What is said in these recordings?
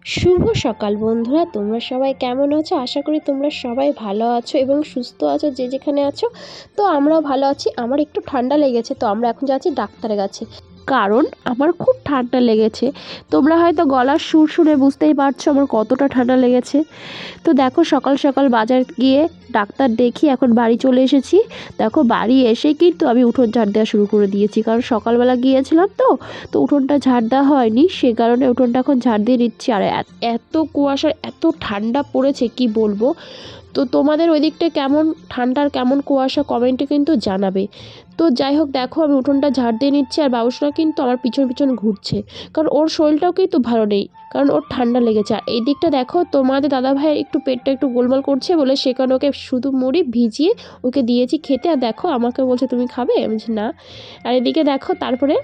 শুভ সকাল বন্ধুরা, তোমরা সবাই কেমন আছো? আশা করি তোমরা সবাই ভালো আছো এবং সুস্থ আছো যে যেখানে আছো। তো আমরাও ভালো আছি। আমার একটু ঠান্ডা লেগেছে, তো আমরা এখন যাচ্ছি ডাক্তারের কাছে, কারণ আমার খুব ঠান্ডা লেগেছে। তোমরা হয়তো গলার সুর শুনে বুঝতেই পারছো আমার কতটা ঠান্ডা লেগেছে। তো দেখো, সকাল সকাল বাজার গিয়ে ডাক্তার দেখিয়ে এখন বাড়ি চলে এসেছি। দেখো, বাড়ি এসে কিন্তু আমি উঠোন ঝাড় দেওয়া শুরু করে দিয়েছি, কারণ সকালবেলা গিয়েছিলাম তো উঠোনটা ঝাড় দেওয়া হয়নি, সে কারণে উঠোনটা এখন ঝাড় দিয়ে নিচ্ছি। আর এত কুয়াশার এত ঠান্ডা পড়েছে কি বলবো। তো তোমাদের ওই দিকটা কেমন ঠান্ডার কেমন কুয়াশা কমেন্টে কিন্তু জানাবে। তো যাই হোক, দেখো আমি উঠোনটা ঝাড় দিয়ে নিচ্ছি আর বাবুসোনা কিন্তু আমার পিছন পিছন ঘুরছে, কারণ ওর শরীরটাও কিন্তু ভালো নেই, কারণ ওর ঠান্ডা লেগেছে। আর এই দিকটা দেখো, তোমাদের দাদা ভাইয়ের একটু পেটটা একটু গোলমাল করছে বলে সেখানে ওকে শুধু মুড়ি ভিজিয়ে ওকে দিয়েছি খেতে। আর দেখো আমাকে বলছে তুমি খাবে, আমি বলছি না। আর এদিকে দেখো, তারপরে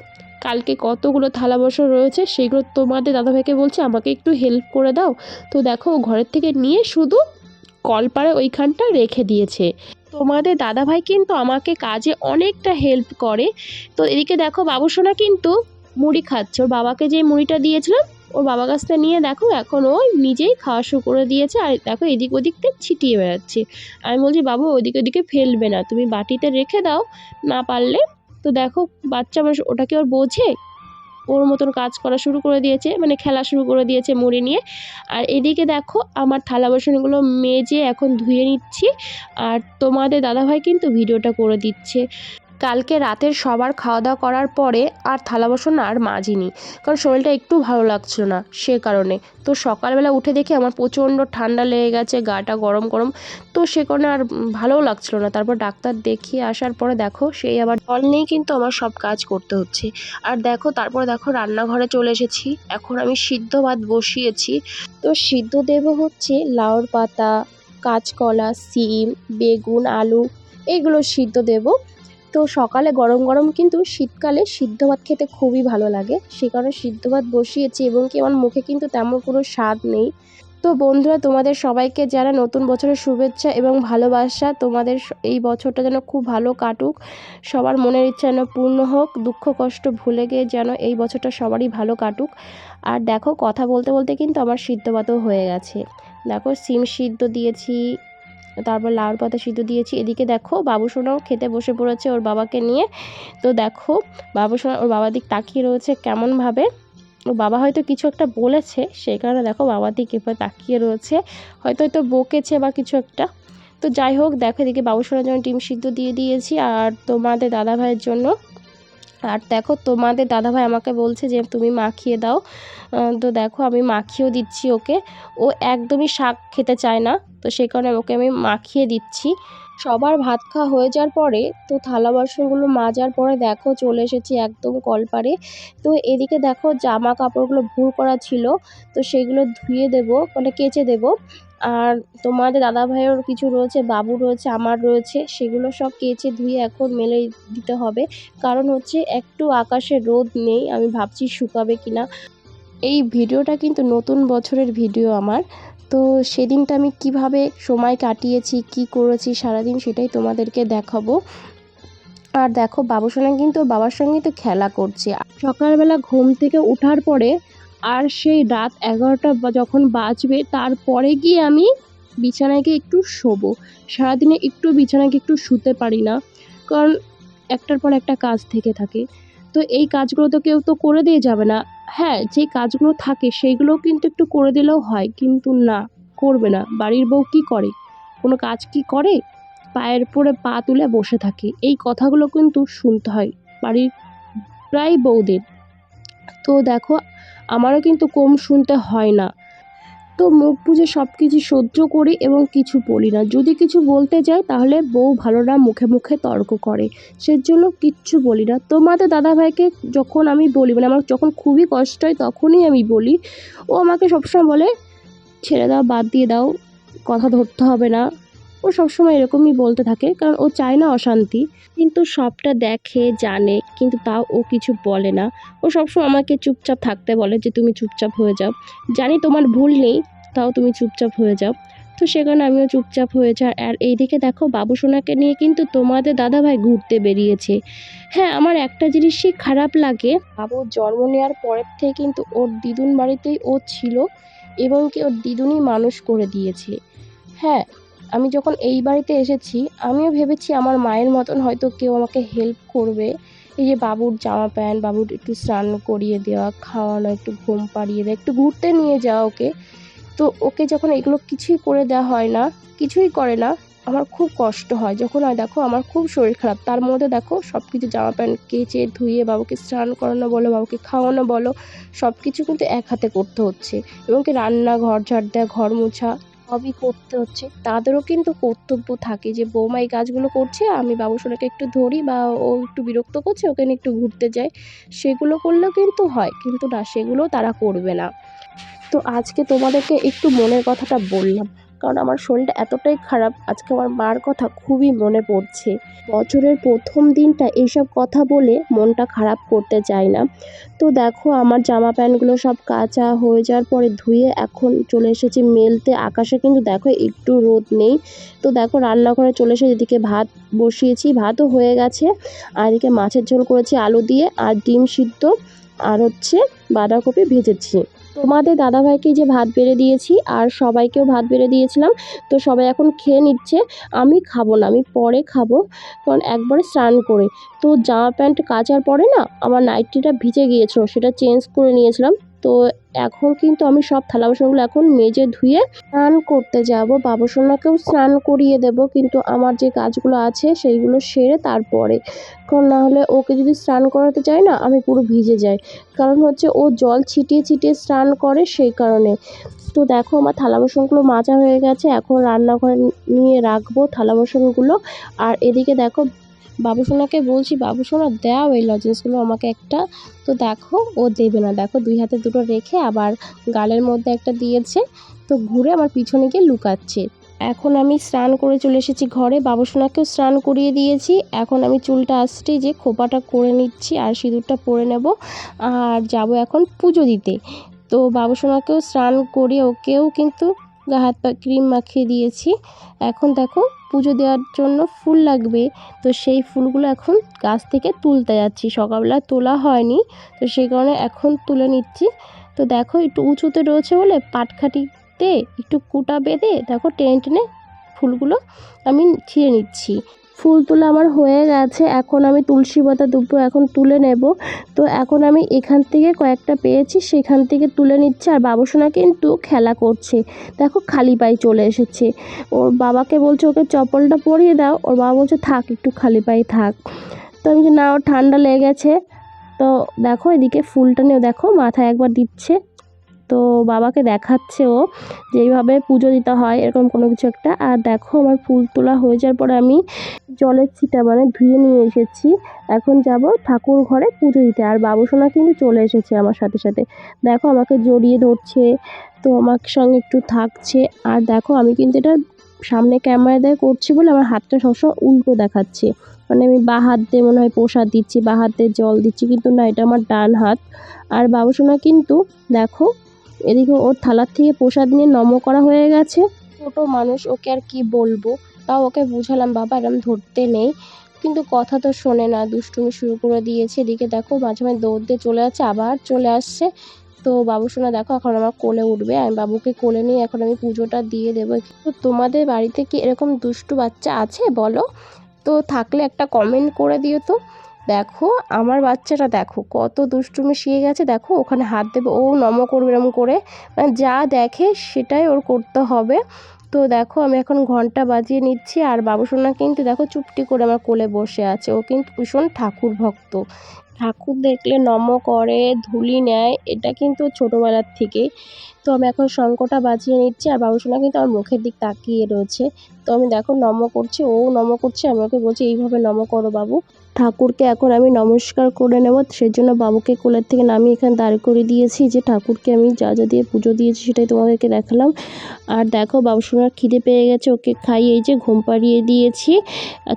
কালকে কতগুলো থালা বাসন রয়েছে সেগুলো তোমাদের দাদাভাইকে বলছে আমাকে একটু হেল্প করে দাও। তো দেখো, ও ঘরের থেকে নিয়ে শুধু কলপাড়ে ওইখানটা রেখে দিয়েছে। তোমাদের দাদাভাই কিন্তু আমাকে কাজে অনেকটা হেল্প করে। তো এদিকে দেখো, বাবুসোনা কিন্তু মুড়ি খাচ্ছে। ওর বাবাকে যে মুড়িটা দিয়েছিলাম ওর বাবার কাছ থেকে নিয়ে দেখো এখন ও নিজেই খাওয়া শুরু করে দিয়েছে। আর দেখো এদিক ওদিকটা ছিটিয়ে বেড়াচ্ছে। আমি বলছি বাবু ওদিকে ওদিকে ফেলবে না, তুমি বাটিতে রেখে দাও না পারলে। তো দেখো, বাচ্চা মানুষ ওটা কি ওর বোঝে? ওর মতন কাজ করা শুরু করে দিয়েছে, মানে খেলা শুরু করে দিয়েছে মুড়ি নিয়ে। আর এদিকে দেখো আমার থালা বাসনগুলো মেজে এখন ধুয়ে নিচ্ছি। আর তোমাদের দাদাভাই কিন্তু ভিডিওটা করে দিচ্ছে। কালকে রাতের সবার খাওয়া দাওয়া করার পরে আর থালা বাসন আর মাজিনি, কারণ শরীরটা একটু ভালো লাগছিল না সে কারণে। তো সকালবেলা উঠে দেখি আমার প্রচণ্ড ঠান্ডা লেগে গেছে, গাটা গরম গরম। তো সে কারণে আর ভালোও লাগছিল না। তারপর ডাক্তার দেখিয়ে আসার পরে দেখো সেই আবার জল নিয়েই কিন্তু আমার সব কাজ করতে হচ্ছে। আর দেখো তারপরে দেখো রান্নাঘরে চলে এসেছি, এখন আমি সিদ্ধ ভাত বসিয়েছি। তো সিদ্ধ দেব হচ্ছে লাউর পাতা, কাঁচকলা, সিম, বেগুন, আলু, এগুলো সিদ্ধ দেব। তো সকালে গরম গরম কিন্তু শীতকালে সিদ্ধ ভাত খেতে খুবই ভালো লাগে, সে কারণে সিদ্ধ ভাত বসিয়েছি। এবং কি আমার মুখে কিন্তু তেমন কোনো স্বাদ নেই। তো বন্ধুরা, তোমাদের সবাইকে যারা নতুন বছরের শুভেচ্ছা এবং ভালোবাসা। তোমাদের এই বছরটা যেন খুব ভালো কাটুক, সবার মনের ইচ্ছা যেন পূর্ণ হোক, দুঃখ কষ্ট ভুলে গিয়ে যেন এই বছরটা সবারই ভালো কাটুক। আর দেখো, কথা বলতে বলতে কিন্তু আমার সিদ্ধ ভাতও হয়ে গেছে। দেখো সিম সিদ্ধ দিয়েছি, তারপর লাউর পাতা সিদ্ধ দিয়েছি। এদিকে দেখো বাবুসোনাও খেতে বসে পড়েছে ওর বাবাকে নিয়ে। তো দেখো বাবুসোনা ওর বাবার দিক তাকিয়ে রয়েছে কেমনভাবে। ওর বাবা হয়তো কিছু একটা বলেছে, সেই কারণে দেখো বাবার দিকে এবার তাকিয়ে রয়েছে, হয়তো হয়তো বকেছে বা কিছু একটা। তো যাই হোক, দেখো এদিকে বাবুসোনার জন্য ডিম সিদ্ধ দিয়ে দিয়েছি আর তোমাদের দাদাভাইয়ের জন্য। আর দেখো তোমাদের দাদাভাই আমাকে বলছে যে তুমি মাখিয়ে দাও। তো দেখো আমি মাখিয়েও দিচ্ছি ওকে। ও একদমই শাক খেতে চায় না, তো সেই কারণে ওকে আমি মাখিয়ে দিচ্ছি। সবার ভাত খাওয়া হয়ে যাওয়ার পরে তো থালা বাসনগুলো মাজার পরে দেখো চলে এসেছি একদম কলপারে। তো এদিকে দেখো জামা কাপড়গুলো ভুর করা ছিল, তো সেগুলো ধুয়ে দেবো, মানে কেচে দেবো। আর তোমাদের দাদাভাইয়ের কিছু রয়েছে, বাবু রয়েছে, আমার রয়েছে, সেগুলো সব কেচে ধুয়ে এখন মেলে দিতে হবে। কারণ হচ্ছে একটু আকাশে রোদ নেই, আমি ভাবছি শুকাবে কিনা। এই ভিডিওটা কিন্তু নতুন বছরের ভিডিও আমার। তো সেদিনটা আমি কিভাবে সময় কাটিয়েছি, কি করেছি সারাদিন, সেটাই তোমাদেরকে দেখাবো। আর দেখো বাবুসোনা কিন্তু ওর বাবার সঙ্গে তো খেলা করছে সকালবেলা ঘুম থেকে ওঠার পরে। আর সেই রাত 11টা যখন বাজবে তারপরে গিয়ে আমি বিছানায় গিয়ে একটু শোবো। সারাদিনে একটু বিছানায় গিয়ে একটু শুতে পারি না, কারণ একটার পর একটা কাজ থেকে থাকে। তো এই কাজগুলো তো কেউ তো করে দিয়ে যাবে না। হ্যাঁ, যে কাজগুলো থাকে সেইগুলোও কিন্তু একটু করে দিলেও হয়, কিন্তু না, করবে না। বাড়ির বউ কি করে? কোনো কাজ কি করে? পায়ের উপরে পা তুলে বসে থাকে, এই কথাগুলো কিন্তু শুনতে হয় বাড়ির প্রায় বউদের। তো দেখো আমারও কিন্তু কম শুনতে হয় না। তো মুখ বুজে সব কিছু সহ্য করি এবং কিছু বলি না। যদি কিছু বলতে যাই তাহলে বউ ভালো না, মুখে মুখে তর্ক করে, সেজন্য কিচ্ছু বলি না। তোমাদের দাদাভাইকে যখন আমি বলি, মানে আমার যখন খুবই কষ্ট হয় তখনই আমি বলি। ও আমাকে সবসময় বলে ছেড়ে দাও, বাদ দিয়ে দাও, কথা ধরতে হবে না। ও সবসময় এরকমই বলতে থাকে, কারণ ও চায় না অশান্তি। কিন্তু সবটা দেখে জানে, কিন্তু তাও ও কিছু বলে না। ও সবসময় আমাকে চুপচাপ থাকতে বলে যে তুমি চুপচাপ হয়ে যাও, জানি তোমার ভুল নেই, তাও তুমি চুপচাপ হয়ে যাও। তো সেখানে আমিও চুপচাপ হয়ে যাই। আর এইদিকে দেখো বাবুসোনাকে নিয়ে কিন্তু তোমাদের দাদাভাই ঘুরতে বেরিয়েছে। হ্যাঁ, আমার একটা জিনিসই খারাপ লাগে, বাবুর জন্ম নেওয়ার পরের থেকে কিন্তু ওর দিদুন বাড়িতেই ও ছিল এবং কি ওর দিদুনি মানুষ করে দিয়েছে। হ্যাঁ, আমি যখন এই বাড়িতে এসেছি আমিও ভেবেছি আমার মায়ের মতন হয়তো কেউ আমাকে হেল্প করবে। এই যে বাবুর জামা প্যান্ট, বাবুর একটু স্নান করিয়ে দেওয়া, খাওয়ানো, একটু ঘুম পাড়িয়ে দেওয়া, একটু ঘুরতে নিয়ে যাওয়া ওকে। তো ওকে যখন এগুলো কিছুই করে দেওয়া হয় না, কিছুই করে না, আমার খুব কষ্ট হয়। যখন দেখো আমার খুব শরীর খারাপ, তার মধ্যে দেখো সব কিছু জামা প্যান্ট কেচে ধুয়ে বাবুকে স্নান করানো বলো, বাবুকে খাওয়ানো বলো, সব কিছু কিন্তু এক হাতে করতে হচ্ছে। এবং কি রান্না, ঘর ঝাড় দেওয়া, ঘর মোছা সবই করতে হচ্ছে। তাদেরও কিন্তু কর্তব্য থাকে যে বৌমা এই কাজগুলো করছে, আমি বাবুসোনাকে একটু ধরি, বা ও একটু বিরক্ত করছে, ওকে নিয়ে একটু ঘুরতে যাই। সেগুলো করলেও কিন্তু হয়, কিন্তু না, সেগুলোও তারা করবে না। তো আজকে তোমাদেরকে একটু মনের কথাটা বললাম, কারণ আমার শরীরটা এতটাই খারাপ, আজকে আমার মার কথা খুবই মনে পড়ছে। বছরের প্রথম দিনটা এইসব কথা বলে মনটা খারাপ করতে চাই না। তো দেখো আমার জামা প্যান্টগুলো সব কাচা হয়ে যাওয়ার পরে ধুয়ে এখন চলে এসেছি মেলতে। আকাশে কিন্তু দেখো একটু রোদ নেই। তো দেখো রান্নাঘরে চলে এসে এদিকে ভাত বসিয়েছি, ভাতও হয়ে গেছে। আর এদিকে মাছের ঝোল করেছি আলু দিয়ে, আর ডিম সিদ্ধ, আর হচ্ছে বাঁধাকপি ভেজেছি। তোমাদের দাদাভাইকে যে ভাত বেড়ে দিয়েছি আর সবাইকেও ভাত বেড়ে দিয়েছিলাম। তো সবাই এখন খেয়ে নিচ্ছে। আমি খাবো না, আমি পরে খাবো, কারণ একবারে স্নান করে তো জামা প্যান্ট কাচার পরে না আমার নাইটিটা ভিজে গিয়েছিল, সেটা চেঞ্জ করে নিয়েছিলাম। তো এখন কিন্তু আমি সব থালা বাসনগুলো এখন মেজে ধুয়ে স্নান করতে যাব, বাবুসোনাকেও স্নান করিয়ে দেব, কিন্তু আমার যে কাজগুলো আছে সেইগুলো সেরে তারপরে, কারণ না হলে ওকে যদি স্নান করাতে যাই না আমি পুরো ভিজে যাই। কারণ হচ্ছে ও জল ছিটিয়ে ছিটিয়ে স্নান করে, সেই কারণে। তো দেখো আমার থালা বাসনগুলো মাজা হয়ে গেছে, এখন রান্নাঘরে নিয়ে রাখবো থালা বাসনগুলো। আর এদিকে দেখো বাবুসোনাকে বলছি, বাবুসোনা দাও এই লজেন্সগুলো আমাকে একটা। তো দেখো ও দেবে না, দেখো দুই হাতে দুটো রেখে আবার গালের মধ্যে একটা দিয়েছে। তো ঘুরে আমার পিছনে গিয়ে লুকাচ্ছে। এখন আমি স্নান করে চলে এসেছি ঘরে, বাবুসোনাকেও স্নান করিয়ে দিয়েছি। এখন আমি চুলটা আসতে যে খোপাটা করে নিচ্ছি আর সিঁদুরটা পরে নেব, আর যাব এখন পুজো দিতে। তো বাবুসোনাকেও স্নান করিয়ে ওকেও কিন্তু গা হাত পা ক্রিম মাখিয়ে দিয়েছি। এখন দেখো পুজো দেওয়ার জন্য ফুল লাগবে, তো সেই ফুলগুলো এখন গাছ থেকে তুলতে যাচ্ছি, সকালবেলা তোলা হয়নি, তো সেই কারণে এখন তুলে নিচ্ছি। তো দেখো একটু উঁচুতে রয়েছে বলে পাটখাটিতে একটু কুটা বেঁধে দেখো টেনে টেনে ফুলগুলো আমি ছিঁড়ে নিচ্ছি। ফুল তোলা আমার হয়ে গেছে, এখন আমি তুলসী পাতা দুটো এখন তুলে নেব। তো এখন আমি এখান থেকে কয়েকটা পেয়েছি, সেখান থেকে তুলে নিচ্ছে। আর বাবুসোনা কিন্তু খেলা করছে, দেখো খালি পায়ে চলে এসেছে। ওর বাবাকে বলছে ওকে চপ্পলটা পরিয়ে দাও, ওর বাবা বলছে থাক একটু খালি পায়ে থাক। তো আমি বলছি না, ওর ঠান্ডা লেগে গেছে। তো দেখো এদিকে ফুলটা নিয়ে দেখো মাথায় একবার দিচ্ছে, তো বাবাকে দেখাচ্ছে ও যে এইভাবে পুজো দিতে হয়, এরকম কোনো কিছু একটা। আর দেখো আমার ফুল তোলা হয়ে যাওয়ার পরে আমি জলের ছিটা মানে ধুয়ে নিয়ে এসেছি। এখন যাব ঠাকুর ঘরে পুজো দিতে। আর বাবুসোনা কিন্তু চলে এসেছে আমার সাথে সাথে, দেখো আমাকে জড়িয়ে ধরছে, তো আমার সঙ্গে একটু থাকছে। আর দেখো আমি কিন্তু এটা সামনে ক্যামেরা দিয়ে করছি বলে আমার হাতটা সবসময় উল্টো দেখাচ্ছে, মানে আমি বাঁ হাত দিয়ে মনে হয় প্রসাদ দিচ্ছি, বাঁ হাত দিয়ে জল দিচ্ছি, কিন্তু না, এটা আমার ডান হাত। আর বাবুসোনা কিন্তু দেখো এদিকে ওর থালার থেকে প্রসাদ নিয়ে নম করা হয়ে গেছে। ছোট মানুষ, ওকে আর কি বলবো। তাও ওকে বুঝালাম বাবা এরম ধরতে নেই, কিন্তু কথা তো শোনে না, দুষ্টুমি শুরু করে দিয়েছে। এদিকে দেখো মাঝে মাঝে দৌড় দিয়ে চলে যাচ্ছে, আবার চলে আসছে। তো বাবুসোনা দেখো এখন আমার কোলে উঠবে, আমি বাবুকে কোলে নিয়ে এখন আমি পুজোটা দিয়ে দেবো। তো তোমাদের বাড়িতে কি এরকম দুষ্টু বাচ্চা আছে বলো? তো থাকলে একটা কমেন্ট করে দিও তো। দেখো আমার বাচ্চাটা দেখো কত দুষ্টুমি শিখে গেছে, দেখো ওখানে হাত দেবে, ও নম করবে এরম করে, মানে যা দেখে সেটাই ওর করতে হবে। তো দেখো আমি এখন ঘন্টা বাজিয়ে নিচ্ছি। আর বাবুসোনা কিন্তু দেখো চুপটি করে আমার কোলে বসে আছে, ও কিন্তু ভীষণ ঠাকুর ভক্ত, ঠাকুর দেখলে নম করে, ধুলি নেয়, এটা কিন্তু ছোটোবেলার থেকেই। তো আমি এখন শঙ্খটা বাজিয়ে নিচ্ছি, আর বাবুসোনা কিন্তু আমার মুখের দিক তাকিয়ে রয়েছে। তো আমি দেখো নম করছি, ও নম করছে, আমি ওকে বলছি এইভাবে নম করো বাবু। ঠাকুরকে এখন আমি নমস্কার করে নেব, সেজন্য বাবুকে কোলের থেকে নামিয়ে এখানে দাঁড় করে দিয়েছি, যে ঠাকুরকে আমি যা যা দিয়ে পুজো দিয়েছি সেটাই তোমাদেরকে দেখালাম। আর দেখো বাবুসোনার খিদে পেয়ে গেছে, ওকে খাইয়ে এই যে ঘুম পাড়িয়ে দিয়েছি।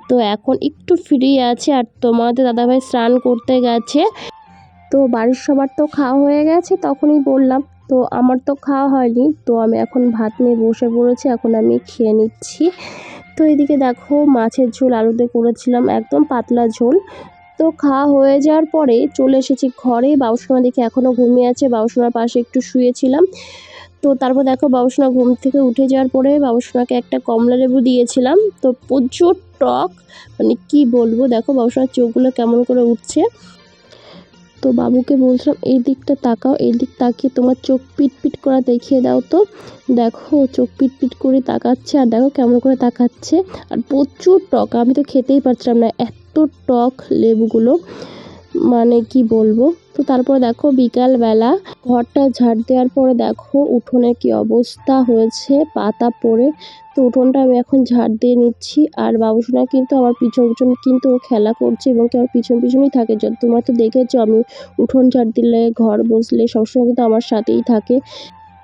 তো এখন একটু ফ্রি আছে। আর তোমাদের দাদাভাই স্নান করতে গেছে। তো বাড়ির সবার তো খাওয়া হয়ে গেছে তখনই বললাম, তো আমার তো খাওয়া হয়নি, তো আমি এখন ভাত নিয়ে বসে পড়েছি, এখন আমি খেয়ে নিচ্ছি। তো এদিকে দেখো মাছের ঝোল আলু দিয়ে করেছিলাম, একদম পাতলা ঝোল। তো খাওয়া হয়ে যাওয়ার পরে চলে এসেছি ঘরে, বাবুসোনা দেখে এখনও ঘুমিয়ে আছে, বাবুসোনার পাশে একটু শুয়েছিলাম। তো তারপর দেখো বাবুসোনা ঘুম থেকে উঠে যাওয়ার পরে বাবুসোনাকে একটা কমলা লেবু দিয়েছিলাম, তো প্রচুর টক, মানে কি বলবো, দেখো বাবুসোনার চোখগুলো কেমন করে উঠছে। তো বাবুকে বলছিলাম এই দিকটা তাকাও, এই দিক তাকিয়ে তোমার চোখ পিট পিট করা দেখিয়ে দাও। তো দেখো চোখ পিট পিট করে তাকাচ্ছে, আর দেখো কেমন করে তাকাচ্ছে, আর প্রচুর টক, আমি তো খেতেই পারছিলাম না, এত টক লেবুগুলো, মানে কি বলবো। তো তারপর দেখো বিকালবেলা ঘরটা ঝাড় দেওয়ার পরে দেখো উঠোনে কি অবস্থা হয়েছে পাতা পড়ে। তো উঠোনটা আমি এখন ঝাড় দিয়ে নিচ্ছি, আর বাবুসোনা কিন্তু আমার পিছন পিছন কিন্তু ও খেলা করছে এবং কি আমার পিছন পিছনই থাকে। তোমরা তো দেখেছো আমি উঠোন ঝাড় দিলে, ঘর বসলে সবসময় কিন্তু আমার সাথেই থাকে।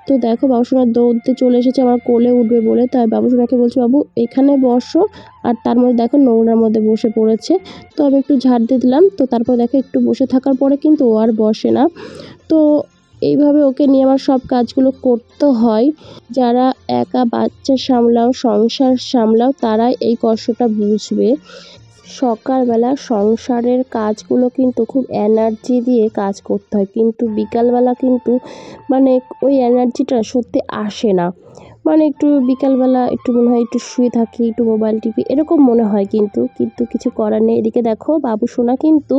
তো দেখো বাবুসোনা দৌড়তে চলে এসেছে আমার কোলে উঠবে বলে, তাই বাবুসোনাকে বলছি বাবু এখানে বসো, আর তার মধ্যে দেখো নোংরার মধ্যে বসে পড়েছে। তো আমি একটু ঝাড় দিয়ে দিলাম, তো তারপর দেখো একটু বসে থাকার পরে কিন্তু ও আর বসে না। তো এইভাবে ওকে নিয়ে আমার সব কাজগুলো করতে হয়। যারা একা বাচ্চা সামলাও, সংসার সামলাও, তারাই এই কষ্টটা বুঝবে। সকালবেলা সংসারের কাজগুলো কিন্তু খুব এনার্জি দিয়ে কাজ করতে হয়, কিন্তু বিকালবেলা কিন্তু মানে ওই এনার্জিটা সত্যি আসে না। মানে একটু বিকালবেলা একটু মনে হয় একটু শুয়ে থাকি, একটু মোবাইল টিপি, এরকম মনে হয়, কিন্তু কিন্তু কিছু করার নেই। এদিকে দেখো বাবুসোনা কিন্তু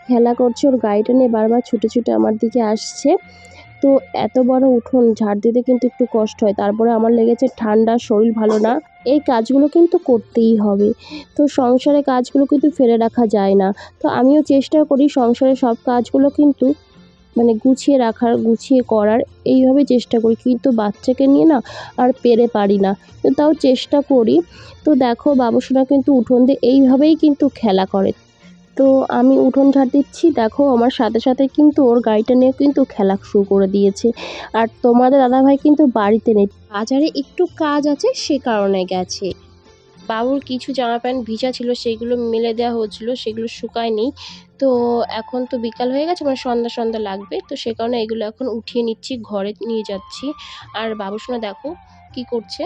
খেলা করছে, ওর গাড়িটা নিয়ে বারবার ছুটে ছুটে আমার দিকে আসছে। তো এত বড় উঠোন ঝাড় দিতে কিন্তু একটু কষ্ট হয়, তারপরে আমার লেগেছে ঠান্ডা, শরীর ভালো না, এই কাজগুলো কিন্তু করতেই হবে। তো সংসারের কাজগুলো কিন্তু ফেলে রাখা যায় না। তো আমিও চেষ্টা করি সংসারের সব কাজগুলো কিন্তু মানে গুছিয়ে রাখার, গুছিয়ে করার, এইভাবে চেষ্টা করি, কিন্তু বাচ্চাকে নিয়ে না আর পেরে পারি না, কিন্তু তাও চেষ্টা করি। তো দেখো বাবুসোনা কিন্তু উঠোন দিয়ে এইভাবেই কিন্তু খেলা করে। তো আমি উঠোন ঝাড় দিচ্ছি, দেখো আমার সাথে সাথে কিন্তু ওর গাড়িটা নিয়ে কিন্তু খেলা শুরু করে দিয়েছে। আর তোমাদের দাদাভাই কিন্তু বাড়িতে নেই, বাজারে একটু কাজ আছে সে কারণে গেছে। বাবুর কিছু জামা প্যান্ট ভিজা ছিল, সেগুলো মেলে দেওয়া হচ্ছিল, সেগুলো শুকায়নি। তো এখন তো বিকাল হয়ে গেছে, মানে সন্ধ্যা সন্ধ্যা লাগবে, তো সে কারণে এগুলো এখন উঠিয়ে নিচ্ছি, ঘরে নিয়ে যাচ্ছি। আর বাবুসোনা দেখো কি করছে,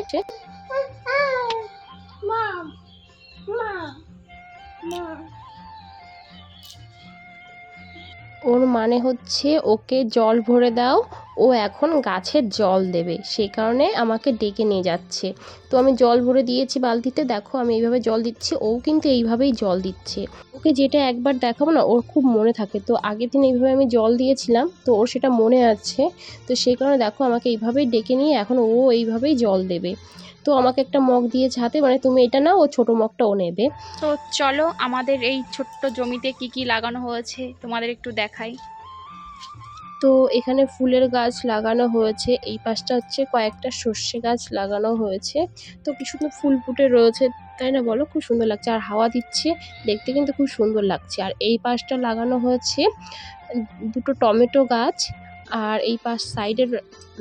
ওর মানে হচ্ছে ওকে জল ভরে দাও, ও এখন গাছের জল দেবে, সেই কারণে আমাকে ডেকে নিয়ে যাচ্ছে। তো আমি জল ভরে দিয়েছি বালতিতে, দেখো আমি এইভাবে জল দিচ্ছি, ও কিন্তু এইভাবেই জল দিচ্ছে। ওকে যেটা একবার দেখাবো না ওর খুব মনে থাকে, তো আগের দিন এইভাবে আমি জল দিয়েছিলাম, তো ওর সেটা মনে আছে। তো সেই কারণে দেখো আমাকে এইভাবেই ডেকে নিয়ে এখন ও এইভাবেই জল দেবে। তো আমাকে একটা মগ দিয়েছে হাতে, মানে তুমি এটা নাও, ও ছোটো মগটা ও নেবে। তো চলো আমাদের এই ছোট্ট জমিতে কি কি লাগানো হয়েছে তোমাদের একটু দেখাই। তো এখানে ফুলের গাছ লাগানো হয়েছে, এই পাশটা হচ্ছে কয়েকটা সর্ষে গাছ লাগানো হয়েছে। তো কি সুন্দর ফুল ফুটে রয়েছে, তাই না বলো, খুব সুন্দর লাগছে, আর হাওয়া দিচ্ছে, দেখতে কিন্তু খুব সুন্দর লাগছে। আর এই পাশটা লাগানো হয়েছে দুটো টমেটো গাছ, আর এই পাশ সাইডে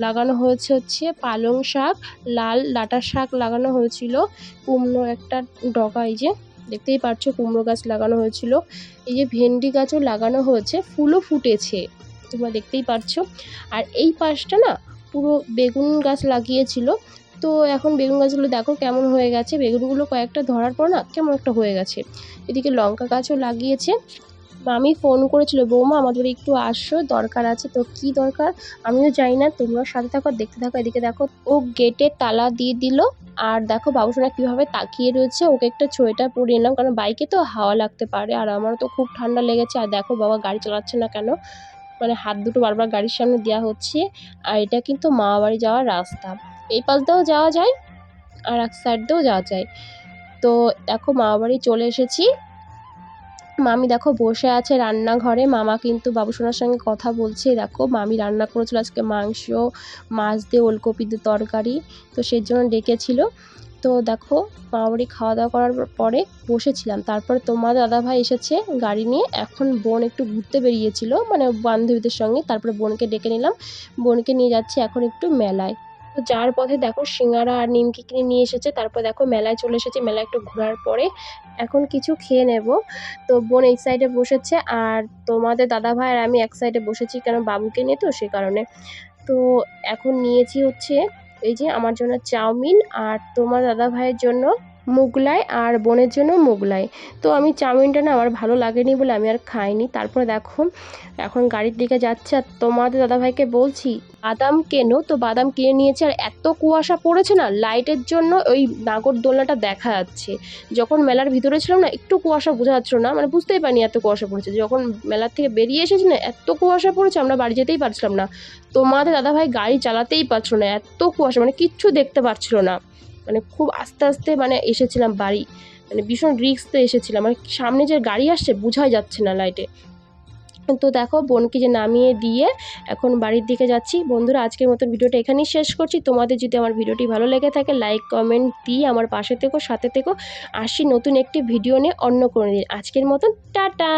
লাগানো হয়েছে হচ্ছে পালং শাক, লাল ডাঁটা শাক লাগানো হয়েছিল, কুমড়ো একটা ডগা, এই যে দেখতেই পাচ্ছ কুমড়ো গাছ লাগানো হয়েছিল, এই যে ভেন্ডি গাছও লাগানো হয়েছে, ফুলও ফুটেছে তোমরা দেখতেই পাচ্ছ। আর এই পাশটা না পুরো বেগুন গাছ লাগিয়েছিল, তো এখন বেগুন গাছগুলো দেখো কেমন হয়ে গেছে, বেগুনগুলো কয়েকটা ধরার পর না কেমন একটা হয়ে গেছে। এদিকে লঙ্কা গাছও লাগিয়েছে। মামি ফোন করেছিল, বৌমা আমাদের একটু আসো, দরকার আছে। তো কি দরকার আমিও জানি না, তোমরা সাথে থাকো, দেখতে থাকো। এদিকে দেখো ও গেটে তালা দিয়ে দিল, আর দেখো বাবুসোনা কিভাবে তাকিয়ে রয়েছে, ওকে একটা সোয়েটার পরিয়ে নিলাম, কারণ বাইকে তো হাওয়া লাগতে পারে, আর আমারও তো খুব ঠান্ডা লেগেছে। আর দেখো বাবা গাড়ি চালাচ্ছে না কেন, মানে হাত দুটো বারবার গাড়ির সামনে দেওয়া হচ্ছে। আর এটা কিন্তু মামা বাড়ি যাওয়ার রাস্তা, এই পাশ দিয়েও যাওয়া যায় আর এক সাইড দিয়েও যাওয়া যায়। তো দেখো মামা বাড়ি চলে এসেছি। মামি দেখো বসে আছে রান্নাঘরে, মামা কিন্তু বাবুসোনার সঙ্গে কথা বলছে। দেখো মামি রান্না করেছিল আজকে মাংস, মাছ দিয়ে ওলকপি দিয়ে তরকারি, তো সেই জন্য ডেকেছিল। তো দেখো মামা বাড়ি খাওয়া দাওয়া করার পরে বসেছিলাম, তারপরে তোমার দাদাভাই এসেছে গাড়ি নিয়ে। এখন বোন একটু ঘুরতে বেরিয়েছিল মানে বান্ধবীদের সঙ্গে, তারপরে বোনকে ডেকে নিলাম, বোনকে নিয়ে যাচ্ছি এখন একটু মেলায়। তো যার পথে দেখো সিঙ্গারা আর নিমকি কিনে নিয়ে এসেছে, তারপর দেখো মেলায় চলে এসেছে, মেলায় একটু ঘোরার পরে এখন কিছু খেয়ে নেব। তো বোন এই সাইডে বসেছে, আর তোমাদের দাদাভাই আর আমি এক সাইডে বসেছি, কারণ বাবুকে নিয়ে তো সে কারণে। তো এখন নিয়েছি হচ্ছে এই যে আমার জন্য চাউমিন, আর তোমার দাদাভাইয়ের জন্য মুগলাই আর বোনের জন্য মুগলাই। তো আমি চাউমিনটা না আমার ভালো লাগেনি বলে আমি আর খাইনি। তারপরে দেখো এখন গাড়ির দিকে যাচ্ছে, আর তোমাদের দাদাভাইকে বলছি বাদাম কেনো, তো বাদাম কিনে নিয়েছে। আর এত কুয়াশা পড়েছে না, লাইটের জন্য ওই নাগরদোলনাটা দেখা যাচ্ছে। যখন মেলার ভিতরে ছিলাম না একটু কুয়াশা বোঝা যাচ্ছিল না, মানে বুঝতেই পারিনি এত কুয়াশা পড়েছে। যখন মেলার থেকে বেরিয়ে এসেছি না এত কুয়াশা পড়েছে, আমরা বাড়ি যেতেই পারছিলাম না। তোমাদের দাদাভাই গাড়ি চালাতেই পারছিল না, এত কুয়াশা, মানে কিচ্ছু দেখতে পারছিল না। মানে খুব আস্তে আস্তে মানে এসেছিলাম বাড়ি, মানে ভীষণ রিস্কে এসেছিলাম, মানে সামনে যে গাড়ি আসছে বোঝাই যাচ্ছে না লাইটে। তো দেখো বোনকে যে নামিয়ে দিয়ে এখন বাড়ির দিকে যাচ্ছি। বন্ধুরা আজকের মতন ভিডিওটা এখানেই শেষ করছি। তোমাদের যদি আমার ভিডিওটি ভালো লেগে থাকে লাইক কমেন্ট দিয়ে আমার পাশে থেকো, সাথে থেকো। আসি নতুন একটি ভিডিও নিয়ে অন্য কোনো দিন। আজকের মতন টাটা।